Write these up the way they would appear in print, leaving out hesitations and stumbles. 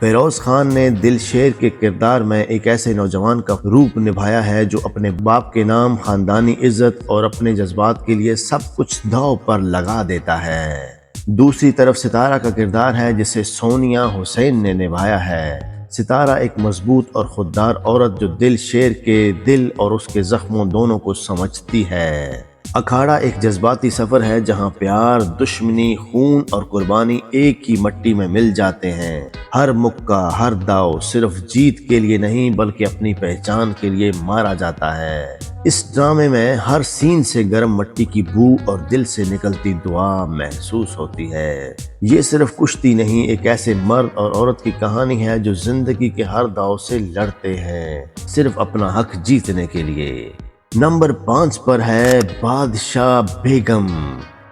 فیروز خان نے دل شیر کے کردار میں ایک ایسے نوجوان کا روپ نبھایا ہے جو اپنے باپ کے نام، خاندانی عزت اور اپنے جذبات کے لیے سب کچھ داؤ پر لگا دیتا ہے۔ دوسری طرف ستارہ کا کردار ہے جسے سونیا حسین نے نبھایا ہے۔ ستارہ ایک مضبوط اور خوددار عورت جو دل شیر کے دل اور اس کے زخموں دونوں کو سمجھتی ہے۔ اکھاڑا ایک جذباتی سفر ہے جہاں پیار، دشمنی، خون اور قربانی ایک ہی مٹی میں مل جاتے ہیں۔ ہر مکہ، ہر داؤ صرف جیت کے لیے نہیں بلکہ اپنی پہچان کے لیے مارا جاتا ہے۔ اس ڈرامے میں ہر سین سے گرم مٹی کی بو اور دل سے نکلتی دعا محسوس ہوتی ہے۔ یہ صرف کشتی نہیں، ایک ایسے مرد اور عورت کی کہانی ہے جو زندگی کے ہر داؤ سے لڑتے ہیں، صرف اپنا حق جیتنے کے لیے۔ نمبر 5 پر ہے بادشاہ بیگم،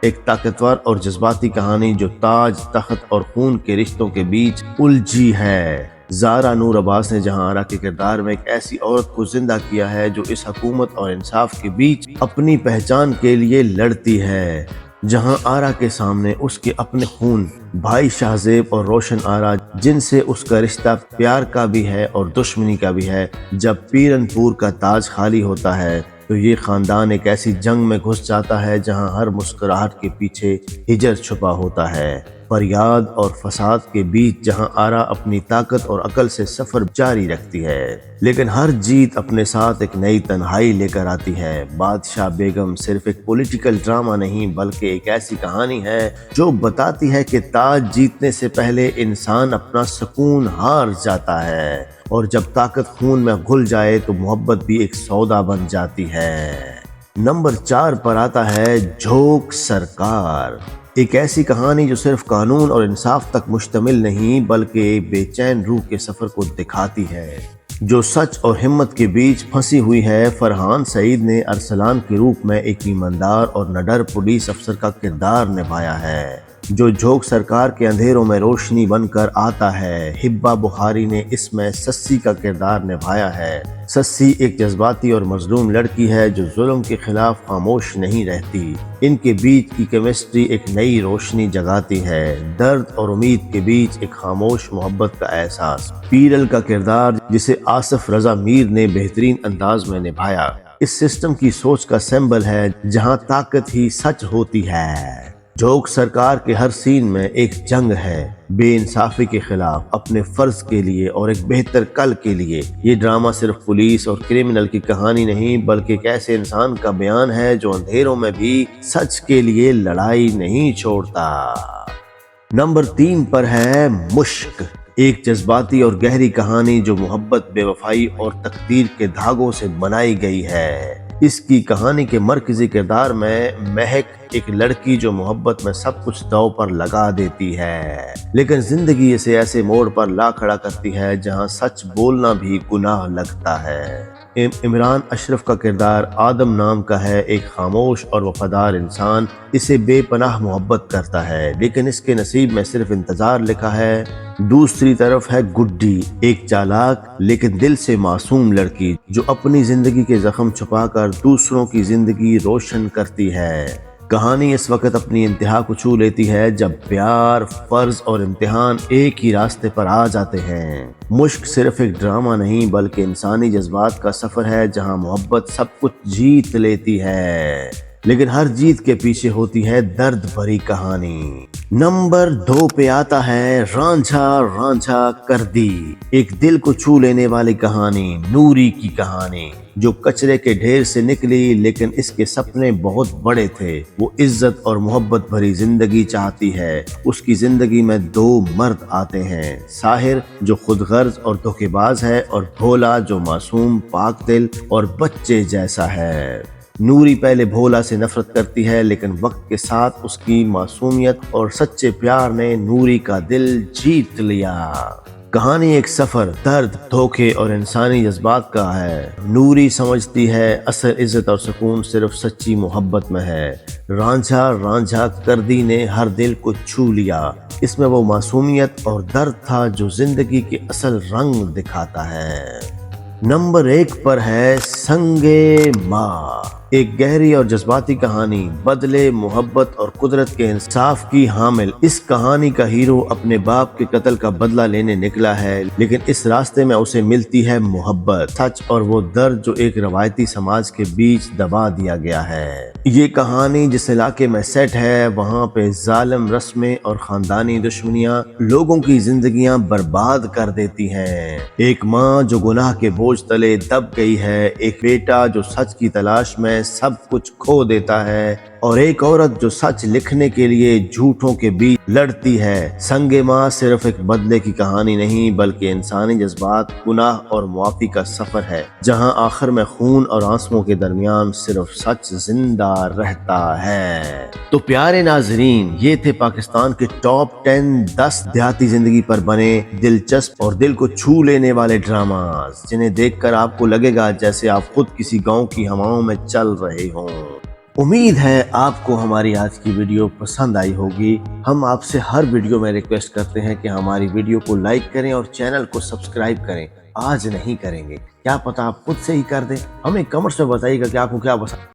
ایک طاقتور اور جذباتی کہانی جو تاج، تخت اور خون کے رشتوں کے بیچ الجھی ہے۔ زارا نور عباس نے جہاں آرا کے کردار میں ایک ایسی عورت کو زندہ کیا ہے جو اس حکومت اور انصاف کے بیچ اپنی پہچان کے لیے لڑتی ہے، جہاں آرا کے سامنے اس کے اپنے خون بھائی شہزیب اور روشن آرا جن سے اس کا رشتہ پیار کا بھی ہے اور دشمنی کا بھی ہے۔ جب پیرن پور کا تاج خالی ہوتا ہے تو یہ خاندان ایک ایسی جنگ میں گھس جاتا ہے جہاں ہر مسکراہٹ کے پیچھے ہجر چھپا ہوتا ہے، فریاد اور فساد کے بیچ جہاں آرا اپنی طاقت اور عقل سے سفر جاری رکھتی ہے، لیکن ہر جیت اپنے ساتھ ایک نئی تنہائی لے کر آتی ہے۔ بادشاہ بیگم صرف ایک پولیٹیکل ڈرامہ نہیں بلکہ ایک ایسی کہانی ہے جو بتاتی ہے کہ تاج جیتنے سے پہلے انسان اپنا سکون ہار جاتا ہے، اور جب طاقت خون میں گھل جائے تو محبت بھی ایک سودا بن جاتی ہے۔ نمبر 4 پر آتا ہے جھوک سرکار، ایک ایسی کہانی جو صرف قانون اور انصاف تک مشتمل نہیں بلکہ بے چین روح کے سفر کو دکھاتی ہے، جو سچ اور ہمت کے بیچ پھنسی ہوئی ہے۔ فرحان سعید نے ارسلان کے روپ میں ایک ایماندار اور نڈر پولیس افسر کا کردار نبھایا ہے جو جھوک سرکار کے اندھیروں میں روشنی بن کر آتا ہے۔ ہبہ بخاری نے اس میں سسی کا کردار نبھایا ہے۔ سسی ایک جذباتی اور مظلوم لڑکی ہے جو ظلم کے خلاف خاموش نہیں رہتی۔ ان کے بیچ کی کیمسٹری ایک نئی روشنی جگاتی ہے، درد اور امید کے بیچ ایک خاموش محبت کا احساس۔ پیرل کا کردار جسے آصف رضا میر نے بہترین انداز میں نبھایا، اس سسٹم کی سوچ کا سمبل ہے جہاں طاقت ہی سچ ہوتی ہے۔ جھوک سرکار کے ہر سین میں ایک جنگ ہے، بے انصافی کے خلاف، اپنے فرض کے لیے اور ایک بہتر کل کے لیے۔ یہ ڈرامہ صرف پولیس اور کرمنل کی کہانی نہیں بلکہ ایک ایسے انسان کا بیان ہے جو اندھیروں میں بھی سچ کے لیے لڑائی نہیں چھوڑتا۔ نمبر 3 پر ہے مشک، ایک جذباتی اور گہری کہانی جو محبت، بے وفائی اور تقدیر کے دھاگوں سے بنائی گئی ہے۔ اس کی کہانی کے مرکزی کردار میں مہک، ایک لڑکی جو محبت میں سب کچھ داؤ پر لگا دیتی ہے لیکن زندگی اسے ایسے موڑ پر لا کھڑا کرتی ہے جہاں سچ بولنا بھی گناہ لگتا ہے۔ عمران اشرف کا کردار آدم نام کا ہے، ایک خاموش اور وفادار انسان اسے بے پناہ محبت کرتا ہے لیکن اس کے نصیب میں صرف انتظار لکھا ہے۔ دوسری طرف ہے گڈی، ایک چالاک لیکن دل سے معصوم لڑکی جو اپنی زندگی کے زخم چھپا کر دوسروں کی زندگی روشن کرتی ہے۔ کہانی اس وقت اپنی انتہا کو چھو لیتی ہے جب پیار، فرض اور امتحان ایک ہی راستے پر آ جاتے ہیں۔ مشک صرف ایک ڈرامہ نہیں بلکہ انسانی جذبات کا سفر ہے جہاں محبت سب کچھ جیت لیتی ہے لیکن ہر جیت کے پیچھے ہوتی ہے درد بھری کہانی۔ نمبر 2 پہ آتا ہے رانجھا رانجھا کردی، ایک دل کو چھو لینے والی کہانی، نوری کی کہانی جو کچرے کے ڈھیر سے نکلی لیکن اس کے سپنے بہت بڑے تھے۔ وہ عزت اور محبت بھری زندگی چاہتی ہے۔ اس کی زندگی میں 2 مرد آتے ہیں، ساحر جو خود غرض اور دھوکے باز ہے اور بھولا جو معصوم، پاک دل اور بچے جیسا ہے۔ نوری پہلے بھولا سے نفرت کرتی ہے لیکن وقت کے ساتھ اس کی معصومیت اور سچے پیار نے نوری کا دل جیت لیا۔ کہانی ایک سفر، درد، دھوکے اور انسانی جذبات کا ہے۔ نوری سمجھتی ہے اصل عزت اور سکون صرف سچی محبت میں ہے۔ رانجھا رانجھا کردی نے ہر دل کو چھو لیا، اس میں وہ معصومیت اور درد تھا جو زندگی کے اصل رنگ دکھاتا ہے۔ نمبر 1 پر ہے سنگے ماں، ایک گہری اور جذباتی کہانی، بدلے، محبت اور قدرت کے انصاف کی حامل۔ اس کہانی کا ہیرو اپنے باپ کے قتل کا بدلہ لینے نکلا ہے، لیکن اس راستے میں اسے ملتی ہے محبت، سچ اور وہ درد جو ایک روایتی سماج کے بیچ دبا دیا گیا ہے۔ یہ کہانی جس علاقے میں سیٹ ہے وہاں پہ ظالم رسمیں اور خاندانی دشمنیاں لوگوں کی زندگیاں برباد کر دیتی ہیں۔ ایک ماں جو گناہ کے بوجھ تلے دب گئی ہے، ایک بیٹا جو سچ کی تلاش میں سب کچھ کھو دیتا ہے، اور ایک عورت جو سچ لکھنے کے لیے جھوٹوں کے بیچ لڑتی ہے۔ سنگ ماں صرف ایک بدلے کی کہانی نہیں بلکہ انسانی جذبات، گناہ اور معافی کا سفر ہے، جہاں آخر میں خون اور آنسوؤں کے درمیان صرف سچ زندہ رہتا ہے۔ تو پیارے ناظرین، یہ تھے پاکستان کے ٹاپ 10 دیہاتی زندگی پر بنے دلچسپ اور دل کو چھو لینے والے ڈراماز، جنہیں دیکھ کر آپ کو لگے گا جیسے آپ خود کسی گاؤں کی ہواؤں میں چل رہے ہوں۔ امید ہے آپ کو ہماری آج کی ویڈیو پسند آئی ہوگی۔ ہم آپ سے ہر ویڈیو میں ریکویسٹ کرتے ہیں کہ ہماری ویڈیو کو لائک کریں اور چینل کو سبسکرائب کریں۔ آج نہیں کریں گے، کیا پتہ آپ خود سے ہی کر دیں۔ ہمیں کمنٹس میں بتائیے گا کہ آپ کو کیا پسند